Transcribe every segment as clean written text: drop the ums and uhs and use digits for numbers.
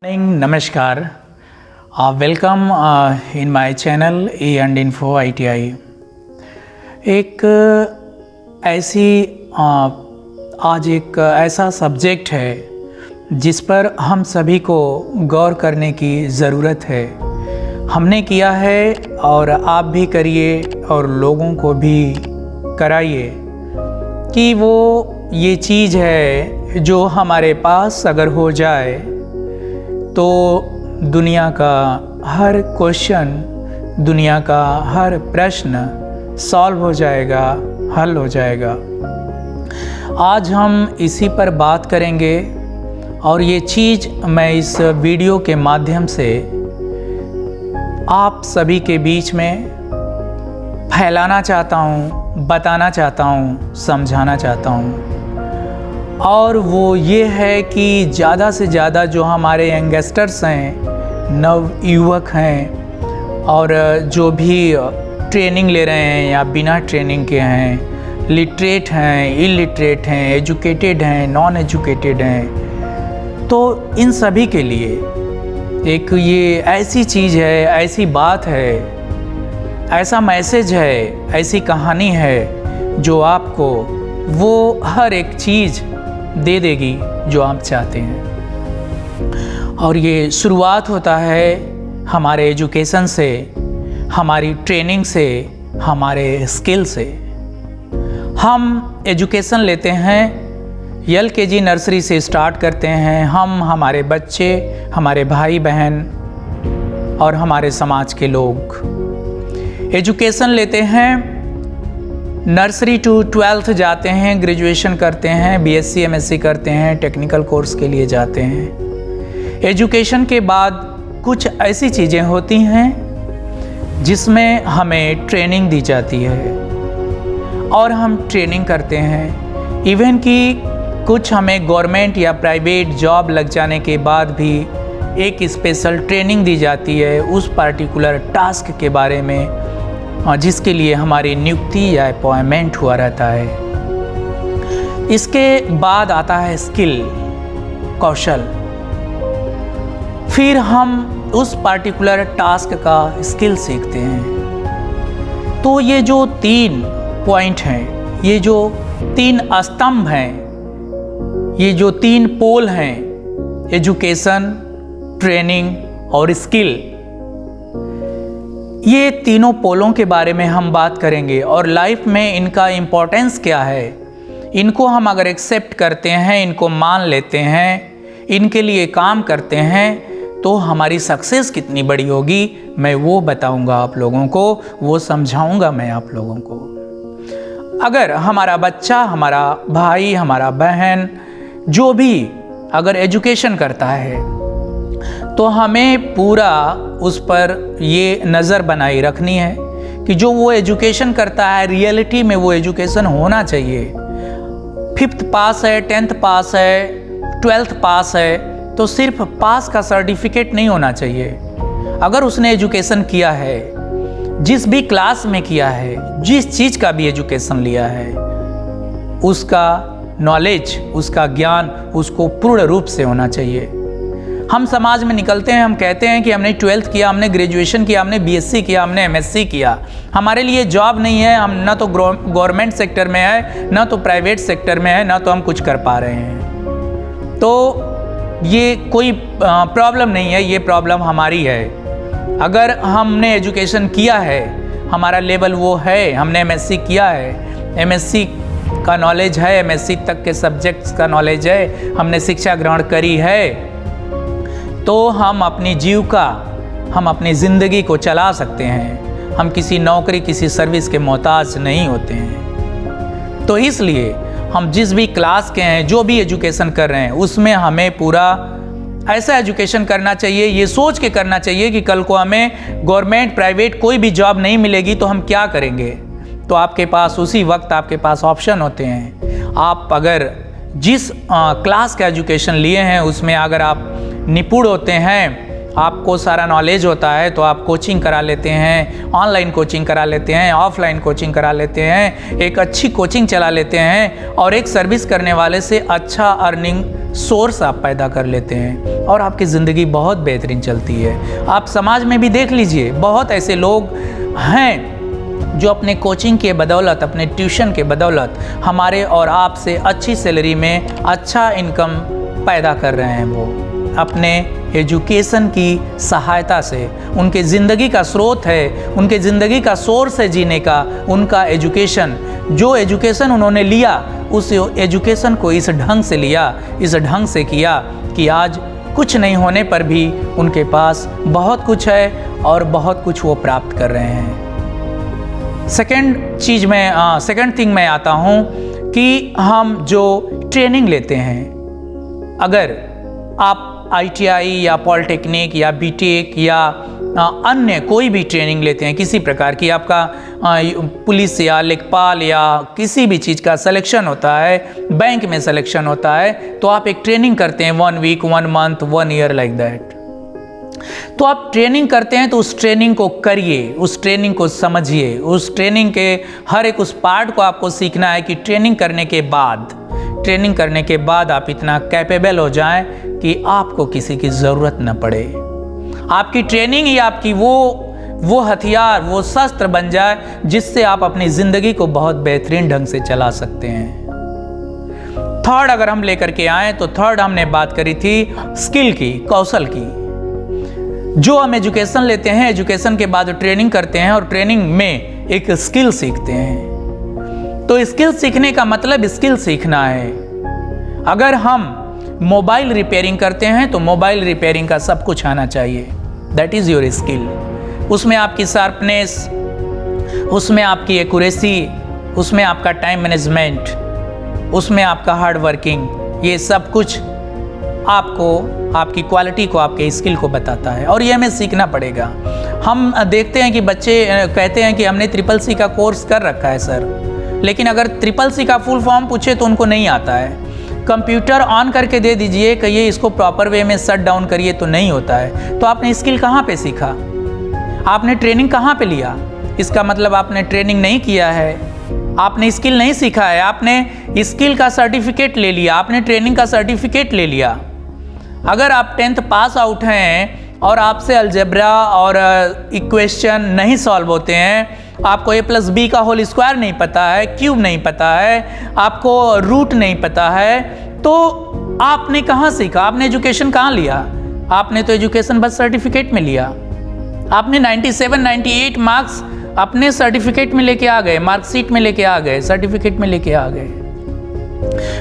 नमस्कार, welcome in my channel A and info ITI। एक आज एक ऐसा सब्जेक्ट है जिस पर हम सभी को गौर करने की ज़रूरत है। हमने किया है और आप भी करिए और लोगों को भी कराइए कि वो ये चीज़ है जो हमारे पास अगर हो जाए तो दुनिया का हर क्वेश्चन, दुनिया का हर प्रश्न सॉल्व हो जाएगा, हल हो जाएगा। आज हम इसी पर बात करेंगे और ये चीज़ मैं इस वीडियो के माध्यम से आप सभी के बीच में फैलाना चाहता हूँ, बताना चाहता हूँ, समझाना चाहता हूँ। और वो ये है कि ज़्यादा से ज़्यादा जो हमारे यंगस्टर्स हैं, नवयुवक हैं और जो भी ट्रेनिंग ले रहे हैं या बिना ट्रेनिंग के हैं, लिटरेट हैं, इलिटरेट हैं, एजुकेटेड हैं, नॉन एजुकेटेड हैं, तो इन सभी के लिए एक ये ऐसी चीज़ है, ऐसी बात है, ऐसा मैसेज है, ऐसी कहानी है जो आपको वो हर एक चीज़ दे देगी जो आप चाहते हैं। और ये शुरुआत होता है हमारे एजुकेशन से, हमारी ट्रेनिंग से, हमारे स्किल से। हम एजुकेशन लेते हैं, LKG नर्सरी से स्टार्ट करते हैं। हम, हमारे बच्चे, हमारे भाई बहन और हमारे समाज के लोग एजुकेशन लेते हैं। नर्सरी टू 12th जाते हैं, ग्रेजुएशन करते हैं, BSc MSc करते हैं, टेक्निकल कोर्स के लिए जाते हैं। एजुकेशन के बाद कुछ ऐसी चीज़ें होती हैं जिसमें हमें ट्रेनिंग दी जाती है और हम ट्रेनिंग करते हैं। इवन कि कुछ हमें गवर्नमेंट या प्राइवेट जॉब लग जाने के बाद भी एक स्पेशल ट्रेनिंग दी जाती है उस पार्टिकुलर टास्क के बारे में जिसके लिए हमारी नियुक्ति या अपॉइंटमेंट हुआ रहता है। इसके बाद आता है स्किल, कौशल। फिर हम उस पार्टिकुलर टास्क का स्किल सीखते हैं। तो ये जो 3 पॉइंट हैं, ये जो 3 स्तंभ हैं, ये जो 3 पोल हैं, एजुकेशन, ट्रेनिंग और स्किल, ये तीनों पोलों के बारे में हम बात करेंगे और लाइफ में इनका इम्पोर्टेंस क्या है। इनको हम अगर एक्सेप्ट करते हैं, इनको मान लेते हैं, इनके लिए काम करते हैं तो हमारी सक्सेस कितनी बड़ी होगी, मैं वो बताऊंगा आप लोगों को, वो समझाऊंगा मैं आप लोगों को। अगर हमारा बच्चा, हमारा भाई, हमारा बहन जो भी अगर एजुकेशन करता है तो हमें पूरा उस पर ये नज़र बनाई रखनी है कि जो वो एजुकेशन करता है रियलिटी में वो एजुकेशन होना चाहिए। 5th पास है, 10th पास है, 12th पास है तो सिर्फ पास का सर्टिफिकेट नहीं होना चाहिए। अगर उसने एजुकेशन किया है, जिस भी क्लास में किया है, जिस चीज़ का भी एजुकेशन लिया है, उसका नॉलेज, उसका ज्ञान उसको पूर्ण रूप से होना चाहिए। हम समाज में निकलते हैं, हम कहते हैं कि हमने 12th किया, हमने ग्रेजुएशन किया, हमने BSc किया, हमने MSc किया, हमारे लिए जॉब नहीं है, हम ना तो गवर्नमेंट सेक्टर में है, ना तो प्राइवेट सेक्टर में है, ना तो हम कुछ कर पा रहे हैं। तो ये कोई प्रॉब्लम नहीं है, ये प्रॉब्लम हमारी है। अगर हमने एजुकेशन किया है, हमारा लेवल वो है, हमने MSc किया है, MSc का नॉलेज है, MSc तक के सब्जेक्ट्स का नॉलेज है, हमने शिक्षा ग्रहण करी है, तो हम अपनी जीविका, हम अपनी ज़िंदगी को चला सकते हैं। हम किसी नौकरी, किसी सर्विस के मोहताज नहीं होते हैं। तो इसलिए हम जिस भी क्लास के हैं, जो भी एजुकेशन कर रहे हैं, उसमें हमें पूरा ऐसा एजुकेशन करना चाहिए, ये सोच के करना चाहिए कि कल को हमें गवर्नमेंट, प्राइवेट कोई भी जॉब नहीं मिलेगी तो हम क्या करेंगे। तो आपके पास उसी वक्त आपके पास ऑप्शन होते हैं। आप अगर जिस क्लास का एजुकेशन लिए हैं उसमें अगर आप निपुण होते हैं, आपको सारा नॉलेज होता है, तो आप कोचिंग करा लेते हैं, ऑनलाइन कोचिंग करा लेते हैं, ऑफलाइन कोचिंग करा लेते हैं, एक अच्छी कोचिंग चला लेते हैं और एक सर्विस करने वाले से अच्छा अर्निंग सोर्स आप पैदा कर लेते हैं। और आपकी ज़िंदगी बहुत बेहतरीन चलती है। आप समाज में भी देख लीजिए, बहुत ऐसे लोग हैं जो अपने कोचिंग के बदौलत, अपने ट्यूशन के बदौलत हमारे और आपसे अच्छी सैलरी में अच्छा इनकम पैदा कर रहे हैं। वो अपने एजुकेशन की सहायता से, उनके ज़िंदगी का स्रोत है, उनके ज़िंदगी का सोर्स है जीने का, उनका एजुकेशन। जो एजुकेशन उन्होंने लिया, उस एजुकेशन को इस ढंग से लिया, इस ढंग से किया कि आज कुछ नहीं होने पर भी उनके पास बहुत कुछ है और बहुत कुछ वो प्राप्त कर रहे हैं। सेकंड थिंग मैं आता हूँ कि हम जो ट्रेनिंग लेते हैं, अगर आप ITI या पॉलिटेक्निक या BTech या अन्य कोई भी ट्रेनिंग लेते हैं किसी प्रकार की, आपका पुलिस या लेखपाल या किसी भी चीज़ का सिलेक्शन होता है, बैंक में सिलेक्शन होता है, तो आप एक ट्रेनिंग करते हैं 1 week, 1 month, 1 year like that. तो आप ट्रेनिंग करते हैं तो उस ट्रेनिंग को करिए, उस ट्रेनिंग को समझिए, उस ट्रेनिंग के हर एक उस पार्ट को आपको सीखना है कि ट्रेनिंग करने के बाद आप इतना कैपेबल हो जाएं कि आपको किसी की ज़रूरत न पड़े। आपकी ट्रेनिंग ही आपकी वो हथियार, वो शस्त्र बन जाए जिससे आप अपनी ज़िंदगी को बहुत बेहतरीन ढंग से चला सकते हैं। थर्ड अगर हम लेकर के आए तो थर्ड हमने बात करी थी स्किल की, कौशल की। जो हम एजुकेशन लेते हैं, एजुकेशन के बाद ट्रेनिंग करते हैं और ट्रेनिंग में एक स्किल सीखते हैं। तो स्किल सीखने का मतलब स्किल सीखना है। अगर हम मोबाइल रिपेयरिंग करते हैं तो मोबाइल रिपेयरिंग का सब कुछ आना चाहिए, दैट इज़ योर स्किल। उसमें आपकी शार्पनेस, उसमें आपकी एक्यूरेसी, उसमें आपका टाइम मैनेजमेंट, उसमें आपका हार्ड वर्किंग, ये सब कुछ आपको, आपकी क्वालिटी को, आपके स्किल को बताता है और ये हमें सीखना पड़ेगा। हम देखते हैं कि बच्चे कहते हैं कि हमने CCC का कोर्स कर रखा है सर, लेकिन अगर CCC का फुल फॉर्म पूछे तो उनको नहीं आता है। कंप्यूटर ऑन करके दे दीजिए कि ये इसको प्रॉपर वे में शट डाउन करिए तो नहीं होता है। तो आपने स्किल कहाँ पे सीखा? आपने ट्रेनिंग कहाँ पे लिया? इसका मतलब आपने ट्रेनिंग नहीं किया है, आपने स्किल नहीं सीखा है। आपने स्किल का सर्टिफिकेट ले लिया, आपने ट्रेनिंग का सर्टिफिकेट ले लिया। अगर आप 10th पास आउट हैं और आपसे अलजेब्रा और इक्वेशन नहीं सॉल्व होते हैं, आपको A+B का होल स्क्वायर नहीं पता है, क्यूब नहीं पता है, आपको रूट नहीं पता है, तो आपने कहाँ सीखा? आपने एजुकेशन कहाँ लिया? आपने तो एजुकेशन बस सर्टिफिकेट में लिया। आपने 97, 98 मार्क्स अपने सर्टिफिकेट में लेके आ गए, मार्कशीट में लेके आ गए, सर्टिफिकेट में लेके आ गए।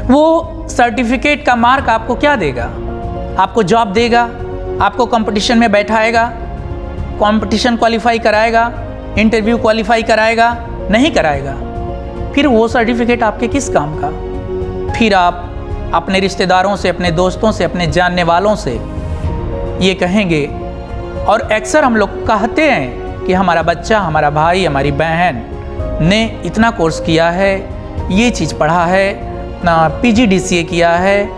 वो सर्टिफिकेट का मार्क आपको क्या देगा? आपको जॉब देगा? आपको कंपटीशन में बैठाएगा? कंपटीशन क्वालिफाई कराएगा? इंटरव्यू क्वालिफाई कराएगा? नहीं कराएगा। फिर वो सर्टिफिकेट आपके किस काम का? फिर आप अपने रिश्तेदारों से, अपने दोस्तों से, अपने जानने वालों से ये कहेंगे, और अक्सर हम लोग कहते हैं कि हमारा बच्चा, हमारा भाई, हमारी बहन ने इतना कोर्स किया है, ये चीज़ पढ़ा है, PGDCA किया है,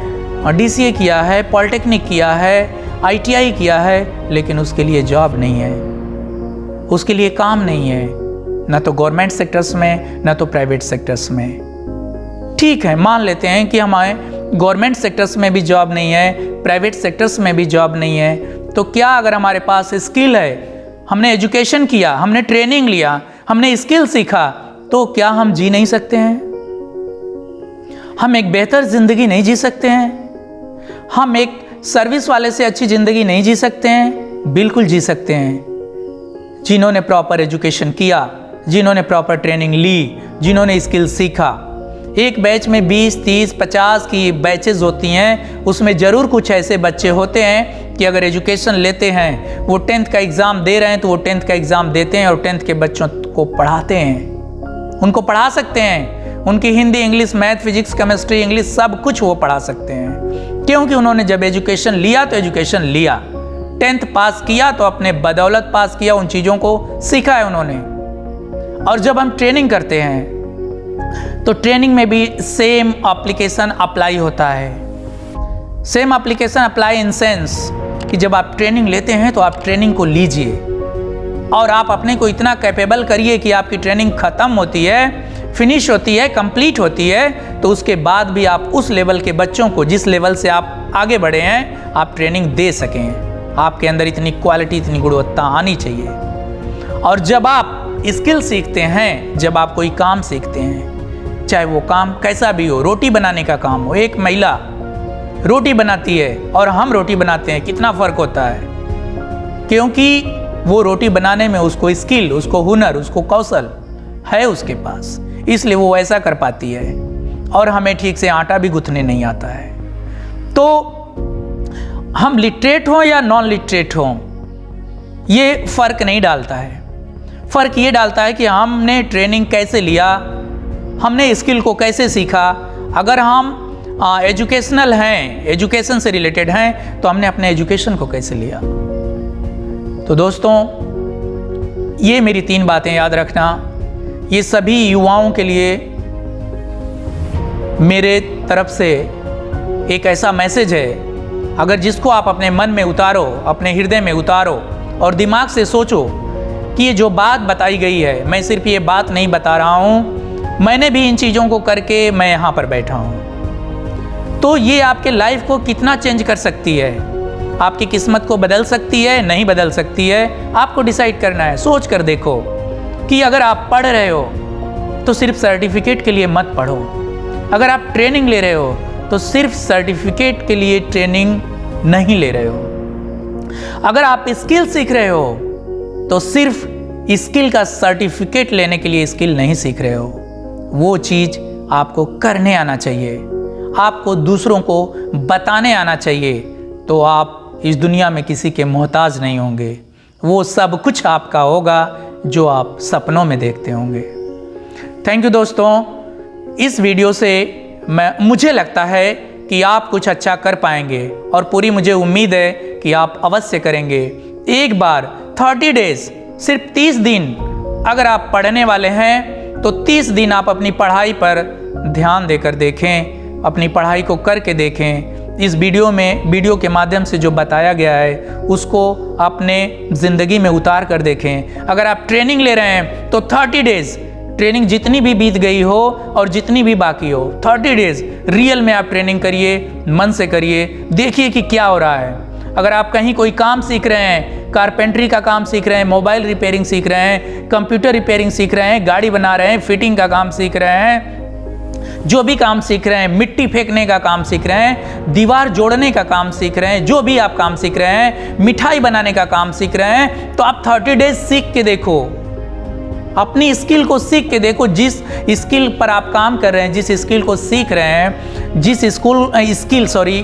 DCA किया है, पॉलिटेक्निक किया है, ITI किया है, लेकिन उसके लिए जॉब नहीं है, उसके लिए काम नहीं है, ना तो गवर्नमेंट सेक्टर्स में, ना तो प्राइवेट सेक्टर्स में। ठीक है, मान लेते हैं कि हमारे गवर्नमेंट सेक्टर्स में भी जॉब नहीं है, प्राइवेट सेक्टर्स में भी जॉब नहीं है, तो क्या अगर हमारे पास स्किल है, हमने एजुकेशन किया, हमने ट्रेनिंग लिया, हमने स्किल सीखा, तो क्या हम जी नहीं सकते हैं? हम एक बेहतर ज़िंदगी नहीं जी सकते हैं? हम एक सर्विस वाले से अच्छी ज़िंदगी नहीं जी सकते हैं? बिल्कुल जी सकते हैं। जिन्होंने प्रॉपर एजुकेशन किया, जिन्होंने प्रॉपर ट्रेनिंग ली, जिन्होंने स्किल सीखा। एक बैच में 20, 30, 50 की बैचेस होती हैं, उसमें ज़रूर कुछ ऐसे बच्चे होते हैं कि अगर एजुकेशन लेते हैं, वो 10th का एग्ज़ाम दे रहे हैं तो वो 10th का एग्ज़ाम देते हैं और 10th के बच्चों को पढ़ाते हैं, उनको पढ़ा सकते हैं। उनकी Hindi, English, math, physics, chemistry, English सब कुछ वो पढ़ा सकते हैं, क्योंकि उन्होंने जब एजुकेशन लिया तो एजुकेशन लिया, 10th पास किया तो अपने बदौलत पास किया, उन चीज़ों को सीखा है उन्होंने। और जब हम ट्रेनिंग करते हैं तो ट्रेनिंग में भी सेम एप्लीकेशन अप्लाई होता है। Same application apply in sense कि जब आप ट्रेनिंग लेते हैं तो आप ट्रेनिंग को लीजिए और आप अपने को इतना कैपेबल करिए कि आपकी ट्रेनिंग ख़त्म होती है, फिनिश होती है, कंप्लीट होती है, तो उसके बाद भी आप उस लेवल के बच्चों को, जिस लेवल से आप आगे बढ़े हैं, आप ट्रेनिंग दे सकें। आपके अंदर इतनी क्वालिटी, इतनी गुणवत्ता आनी चाहिए। और जब आप स्किल सीखते हैं, जब आप कोई काम सीखते हैं, चाहे वो काम कैसा भी हो, रोटी बनाने का काम हो, एक महिला रोटी बनाती है और हम रोटी बनाते हैं, कितना फ़र्क होता है। क्योंकि वो रोटी बनाने में उसको स्किल, उसको हुनर, उसको कौशल है उसके पास, इसलिए वो ऐसा कर पाती है। और हमें ठीक से आटा भी गूंथने नहीं आता है। तो हम लिटरेट हों या नॉन लिटरेट हों, ये फ़र्क नहीं डालता है। फ़र्क ये डालता है कि हमने ट्रेनिंग कैसे लिया, हमने स्किल को कैसे सीखा। अगर हम एजुकेशनल हैं, एजुकेशन से रिलेटेड हैं, तो हमने अपने एजुकेशन को कैसे लिया। तो दोस्तों, ये मेरी 3 बातें याद रखना। ये सभी युवाओं के लिए मेरे तरफ से एक ऐसा मैसेज है, अगर जिसको आप अपने मन में उतारो, अपने हृदय में उतारो और दिमाग से सोचो कि ये जो बात बताई गई है, मैं सिर्फ ये बात नहीं बता रहा हूँ, मैंने भी इन चीज़ों को करके मैं यहाँ पर बैठा हूँ, तो ये आपके लाइफ को कितना चेंज कर सकती है, आपकी किस्मत को बदल सकती है, नहीं बदल सकती है, आपको डिसाइड करना है। सोच कर देखो कि अगर आप पढ़ रहे हो तो सिर्फ सर्टिफिकेट के लिए मत पढ़ो। अगर आप ट्रेनिंग ले रहे हो तो सिर्फ सर्टिफिकेट के लिए ट्रेनिंग नहीं ले रहे हो। अगर आप स्किल सीख रहे हो तो सिर्फ स्किल का सर्टिफिकेट लेने के लिए स्किल नहीं सीख रहे हो। वो चीज़ आपको करने आना चाहिए, आपको दूसरों को बताने आना चाहिए, तो आप इस दुनिया में किसी के मोहताज नहीं होंगे। वो सब कुछ आपका होगा जो आप सपनों में देखते होंगे। थैंक यू दोस्तों। इस वीडियो से मुझे लगता है कि आप कुछ अच्छा कर पाएंगे और पूरी मुझे उम्मीद है कि आप अवश्य करेंगे। एक बार 30 डेज, सिर्फ 30 दिन अगर आप पढ़ने वाले हैं तो 30 दिन आप अपनी पढ़ाई पर ध्यान देकर देखें, अपनी पढ़ाई को करके देखें। इस वीडियो के माध्यम से जो बताया गया है उसको अपने ज़िंदगी में उतार कर देखें। अगर आप ट्रेनिंग ले रहे हैं तो 30 डेज, ट्रेनिंग जितनी भी बीत गई हो और जितनी भी बाकी हो, 30 डेज रियल में आप ट्रेनिंग करिए, मन से करिए, देखिए कि क्या हो रहा है। अगर आप कहीं कोई काम सीख रहे हैं, कारपेंट्री का काम सीख रहे हैं, मोबाइल रिपेयरिंग सीख रहे हैं, कंप्यूटर रिपेयरिंग सीख रहे हैं, गाड़ी बना रहे हैं, फिटिंग का काम सीख रहे हैं, जो भी काम सीख रहे हैं, मिट्टी फेंकने का काम सीख रहे हैं, दीवार जोड़ने का काम सीख रहे हैं, जो भी आप काम सीख रहे हैं, मिठाई बनाने का काम सीख रहे हैं, तो आप 30 डेज सीख के देखो, अपनी स्किल को सीख के देखो। जिस स्किल पर आप काम कर रहे हैं, जिस स्किल को सीख रहे हैं, जिस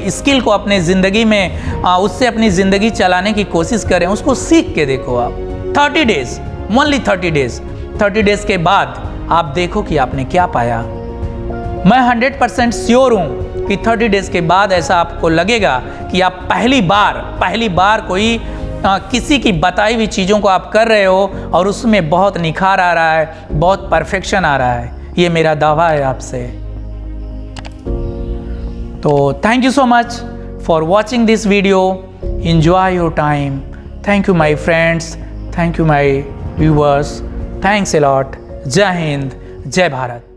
स्किल को अपने ज़िंदगी में उससे अपनी ज़िंदगी चलाने की कोशिश कर रहे हैं, उसको सीख के देखो आप। 30 डेज, ओनली 30 डेज। 30 डेज के बाद आप देखो कि आपने क्या पाया। मैं 100% श्योर हूँ कि 30 डेज के बाद ऐसा आपको लगेगा कि आप पहली बार कोई किसी की बताई हुई चीज़ों को आप कर रहे हो और उसमें बहुत निखार आ रहा है, बहुत परफेक्शन आ रहा है। ये मेरा दावा है आपसे। तो thank you so much for watching this video. Enjoy your time. Thank you my friends, thank you my viewers, thanks a lot. जय हिंद, जय भारत।